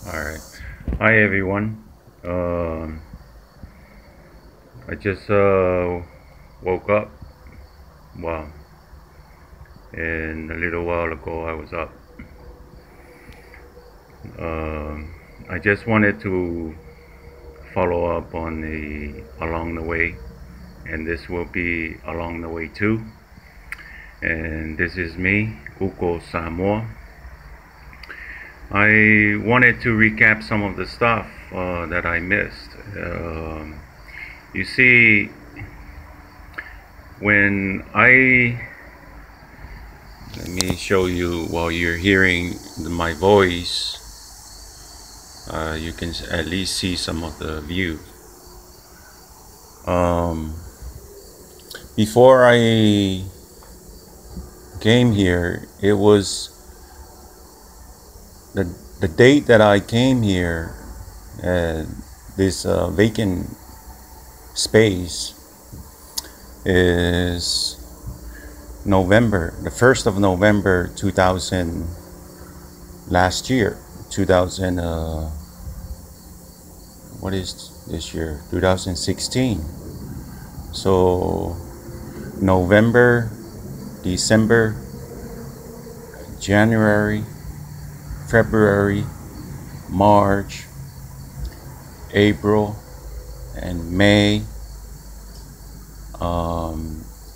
Alright. Hi everyone. Um, I just woke up. Wow. And a little while ago I was up. Um, I just wanted to follow up on the along the way, and this will be along the way too. And this is me, Samoa. I wanted to recap some of the stuff that I missed. You see, when I let me show you while you're hearing my voice, you can at least see some of the view. Before I came here, it was the date that I came here, this vacant space is November, the 1st of November 2000, last year, 2000, what is this year? 2016. So November, December, January, February, March, April, and May.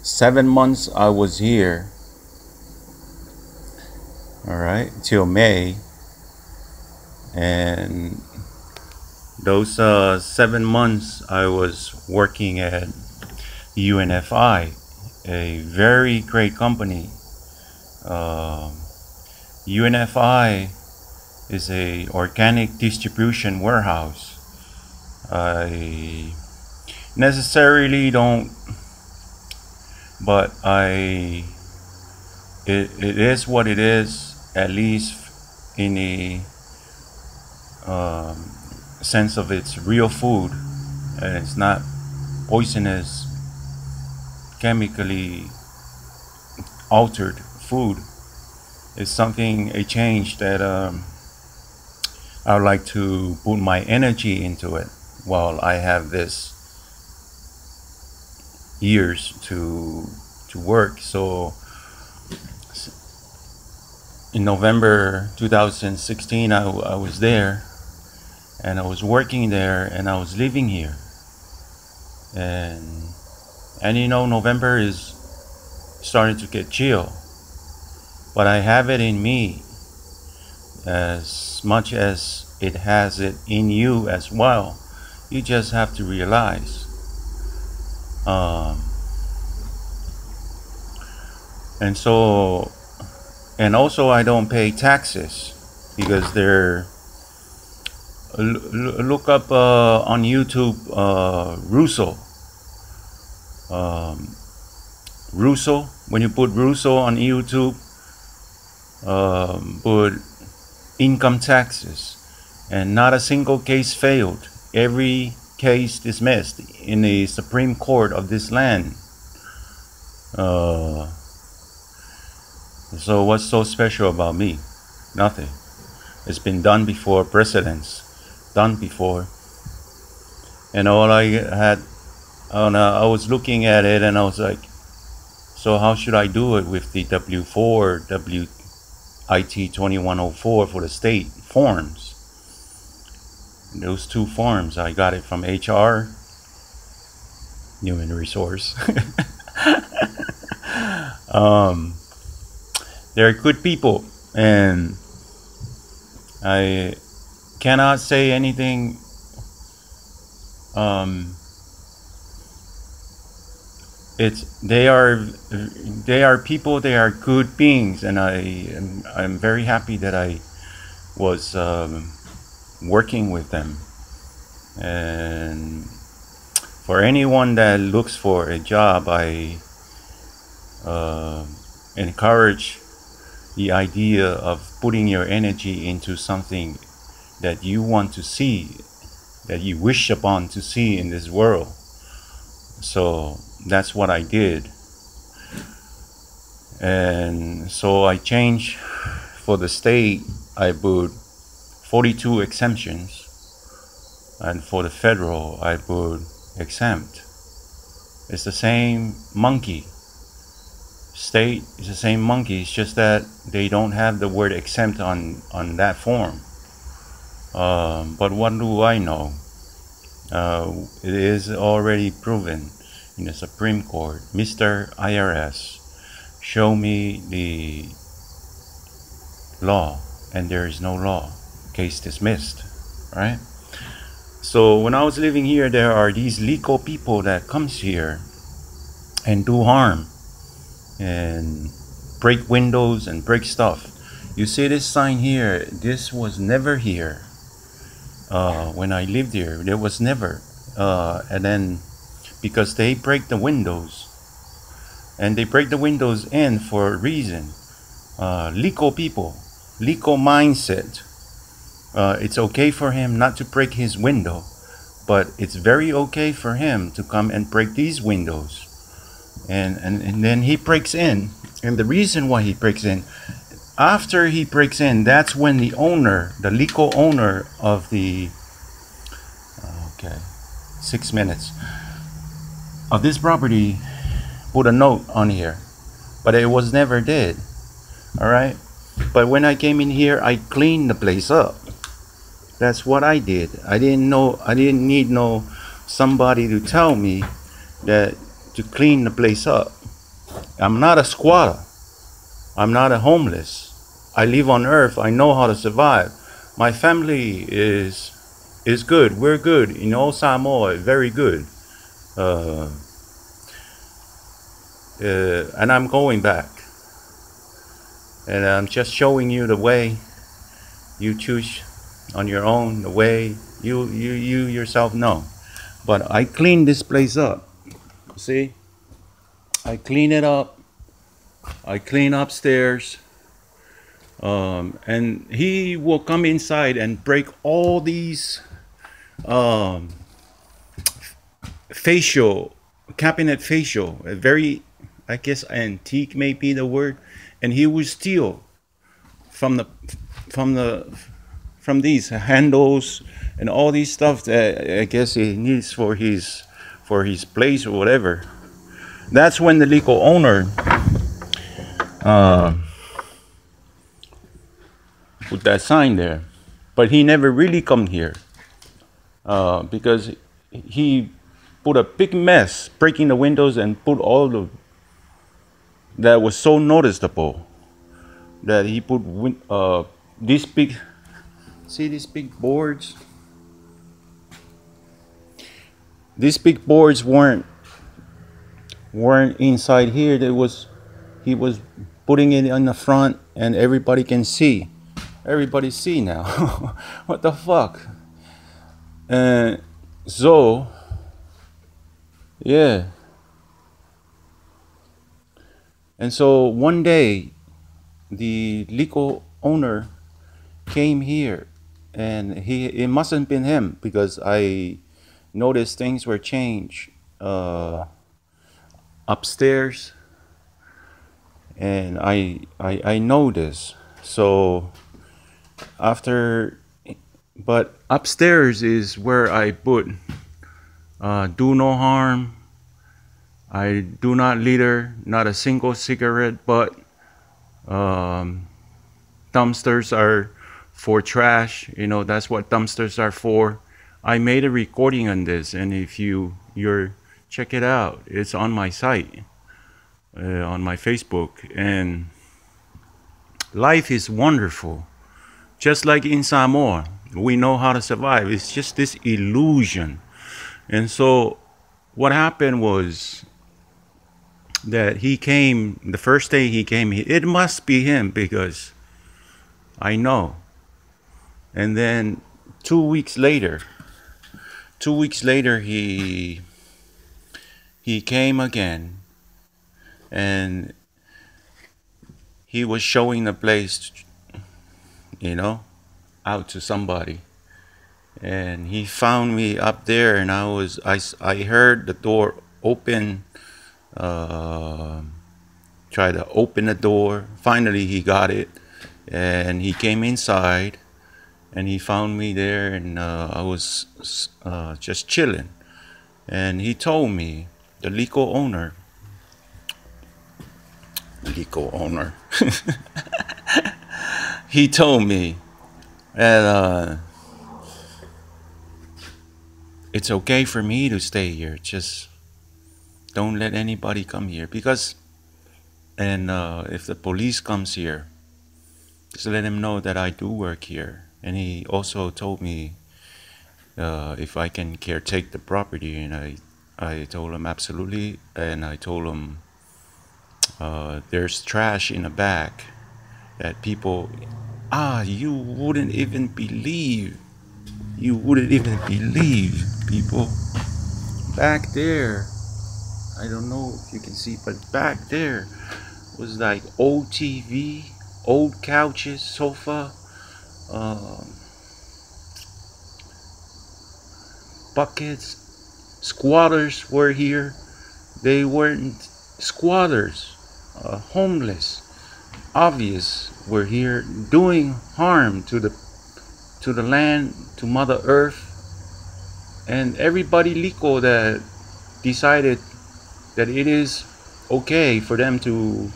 7 months I was here, all right, till May. And those 7 months I was working at UNFI, a very great company. UNFI is a organic distribution warehouse. I necessarily don't, but it is what it is, at least in the sense of it's real food, and it's not poisonous, chemically altered food. It's something, a change that I would like to put my energy into it while I have this years to work. So in November 2016 I was there, and I was working there, and I was living here, and you know, November is starting to get chill, but I have it in me as much as it has it in you as well. You just have to realize. And so, and also I don't pay taxes because they're, look up on YouTube Russo. Russo, when you put Russo on YouTube, put income taxes, and not a single case failed. Every case dismissed in the Supreme Court of this land. So what's so special about me? Nothing. It's been done before, precedents done before. And all I had, I was looking at it and I was like, so how should I do it with the W4, WIT 2104 for the state forms? Those two forms, I got it from HR, Human Resource. They're good people, and I cannot say anything. They are people. They are good beings, and I'm very happy that I was working with them. And for anyone that looks for a job, I encourage the idea of putting your energy into something that you want to see, that you wish upon to see in this world. So that's what I did. And so I changed for the state. I put 42 exemptions, and for the federal I would exempt. It's the same monkey. State is the same monkey. It's just that they don't have the word exempt on that form. But what do I know? It is already proven in the Supreme Court. Mr. IRS, show me the law, and there is no law. Case dismissed, right? So when I was living here, there are these legal people that comes here and do harm and break windows and break stuff. You see this sign here? This was never here. When I lived here, there was never. And then because they break the windows, and they break the windows in for a reason. Legal people, legal mindset. It's okay for him not to break his window, but it's very okay for him to come and break these windows. And then he breaks in. And the reason why he breaks in, after he breaks in, that's when the owner, the legal owner of the 6 minutes of this property, put a note on here, but it was never did. All right, but when I came in here, I cleaned the place up. That's what I did. I didn't need somebody to tell me that to clean the place up. I'm not a squatter. I'm not a homeless. I live on earth. I know how to survive. My family is good. We're good in all Samoa. Very good. And I'm going back. And I'm just showing you the way you choose on your own, the way you yourself know. But I cleaned this place up. See? I clean it up. I clean upstairs. And he will come inside and break all these cabinet facial, a very, I guess, antique may be the word, and he would steal from these handles and all these stuff that I guess he needs for his place or whatever. That's when the legal owner put that sign there, but he never really come here because he put a big mess breaking the windows and put all the that was so noticeable that he put these big, see these big boards. These big boards weren't inside here. He was putting it on the front, and everybody can see. Everybody see now. What the fuck? And so, yeah. And so one day, the legal owner came here, and it mustn't been him because I noticed things were changed upstairs, and I know this. So but upstairs is where I put do no harm. I do not litter, not a single cigarette, but dumpsters are for trash. You know, that's what dumpsters are for. I made a recording on this, and if you're check it out, it's on my site, on my Facebook. And life is wonderful. Just like in Samoa, we know how to survive. It's just this illusion. And so what happened was that he came, the first day he came, it must be him because I know. And then 2 weeks later, he came again, and he was showing the place, you know, out to somebody. And he found me up there, and I heard the door open, try to open the door. Finally he got it, and he came inside, and he found me there, and I was just chilling. And he told me, the Lico owner, he told me that it's okay for me to stay here. Just don't let anybody come here, because, and if the police comes here, just let him know that I do work here. And he also told me if I can caretake the property, and I told him absolutely. And I told him there's trash in the back that people, you wouldn't even believe, people, back there. I don't know if you can see, but back there was like old TV, old couches, sofa, buckets. Squatters were here. They weren't squatters, homeless, obvious, were here doing harm to the land, to Mother Earth. And everybody Lico that decided that it is okay for them to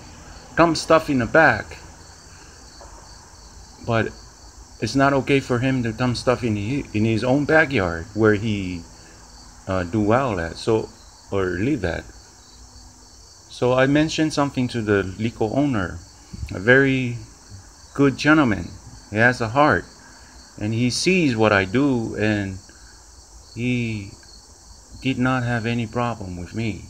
dump stuff in the back, but it's not okay for him to dump stuff in his own backyard where he do well at, so, or live at. So I mentioned something to the Lico owner, a very good gentleman. He has a heart, and he sees what I do, and he did not have any problem with me.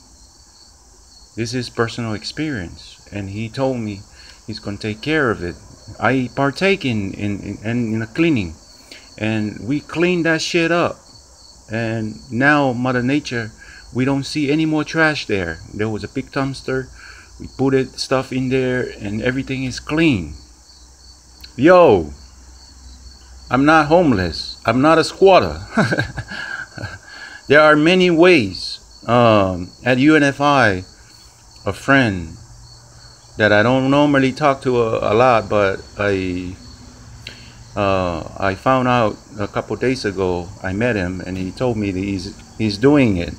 This is personal experience, and he told me he's gonna take care of it. I partake in a cleaning, and we clean that shit up. And now Mother Nature, we don't see any more trash there. There was a big dumpster. We put stuff in there, and everything is clean. Yo, I'm not homeless. I'm not a squatter. There are many ways. At UNFI, a friend that I don't normally talk to a lot, but I found out a couple days ago. I met him, and he told me that he's doing it.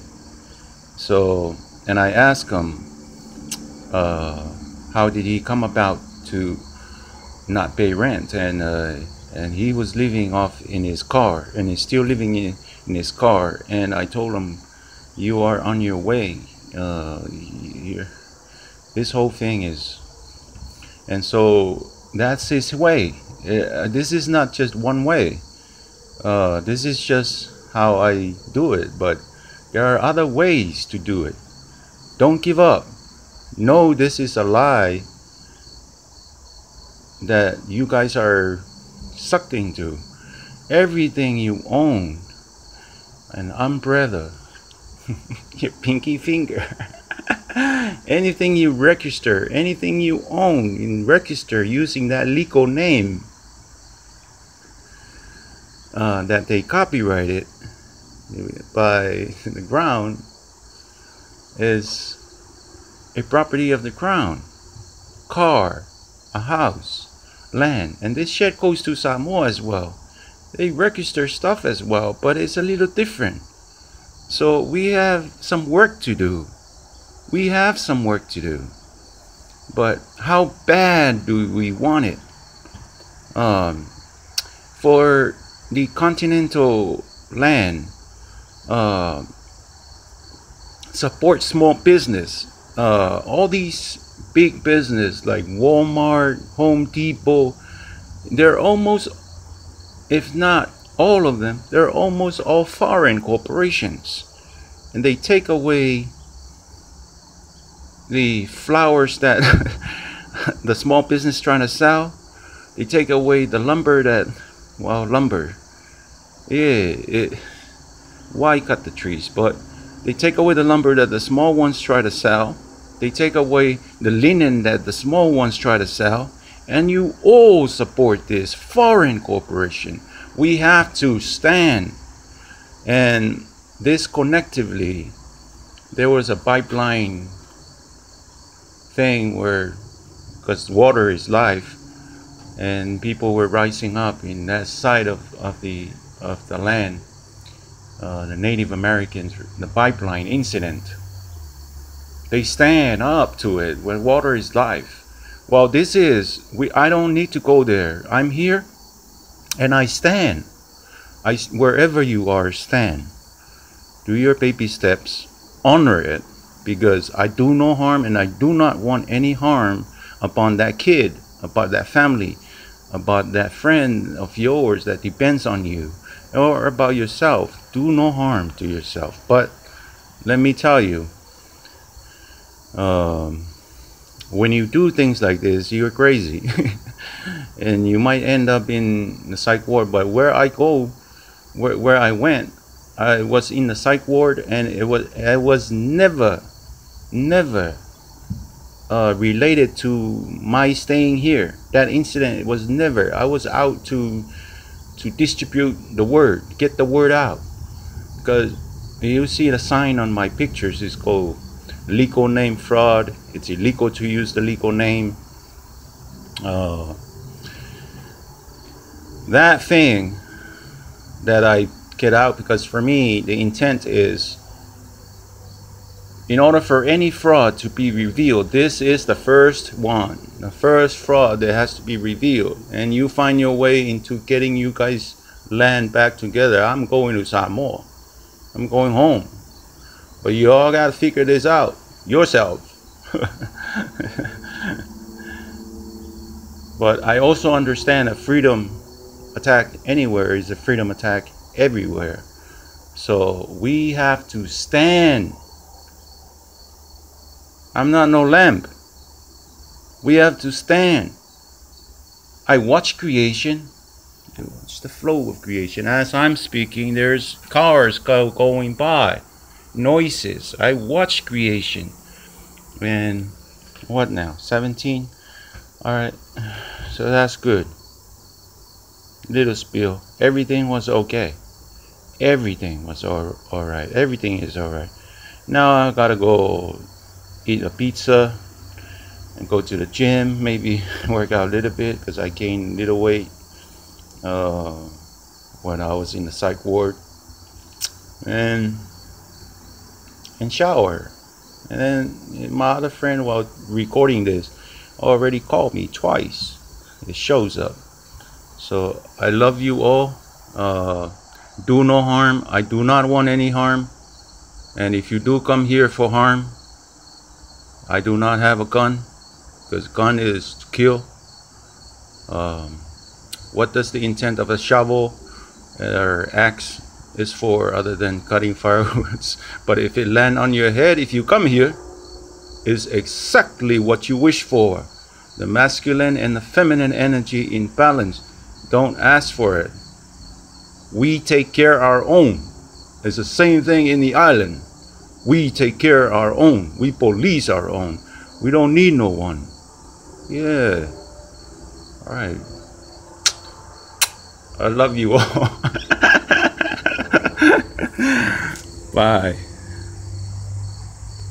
So, and I asked him, how did he come about to not pay rent? And he was living off in his car, and he's still living in his car. And I told him, you are on your way. This whole thing is, and so that's his way. This is not just one way. This is just how I do it, but there are other ways to do it. Don't give up. No, this is a lie that you guys are sucked into. Everything you own, an umbrella, your pinky finger, anything you register, anything you own in register using that Lico name that they copyrighted by the ground is a property of the crown. Car, a house, land, and this shit goes to Samoa as well. They register stuff as well, but it's a little different. So we have some work to do. But how bad do we want it? For the continental land, support small business. All these big business like Walmart, Home Depot, they're almost, if not all of them, they're almost all foreign corporations. And they take away the flowers that the small business trying to sell. They take away the lumber that, well, lumber. Yeah, why cut the trees? But they take away the lumber that the small ones try to sell. They take away the linen that the small ones try to sell. And you all support this foreign corporation. We have to stand. And this connectively, there was a pipeline thing where, because water is life, and people were rising up in that side of the land, the Native Americans, the pipeline incident. They stand up to it when water is life. Well, I don't need to go there. I'm here and I stand. Wherever you are, stand. Do your baby steps, honor it, because I do no harm and I do not want any harm upon that kid, about that family, about that friend of yours that depends on you, or about yourself. Do no harm to yourself. But let me tell you, when you do things like this, you're crazy. And you might end up in the psych ward. But where I go, where I went, I was in the psych ward, and it was never related to my staying here. That incident was never. I was out to distribute the word, get the word out. Because you see the sign on my pictures is called legal name fraud. It's illegal to use the legal name. That thing that I get out, because for me the intent is, in order for any fraud to be revealed, this is the first one, the first fraud that has to be revealed. And you find your way into getting you guys land back together. I'm going to Samoa. I'm going home. But you all got to figure this out yourself. But I also understand a freedom attack anywhere is a freedom attack everywhere. So we have to stand. I'm not no lamb. We have to stand. I watch creation. I watch the flow of creation. As I'm speaking, there's cars going by, noises. I watch creation. And what now? 17? All right. So that's good. Little spill. Everything was okay. Everything was all right. Everything is all right. Now I gotta go eat a pizza and go to the gym, maybe work out a little bit, because I gained a little weight when I was in the psych ward, and shower. And then my other friend, while recording this, already called me twice. It shows up. So I love you all. Do no harm. I do not want any harm. And if you do come here for harm, I do not have a gun, because gun is to kill. What does the intent of a shovel or axe is for, other than cutting firewoods? But if it land on your head, if you come here, is exactly what you wish for. The masculine and the feminine energy in balance. Don't ask for it. We take care our own. It's the same thing in the island. We take care our own. We police our own. We don't need no one. Yeah. All right. I love you all. Bye.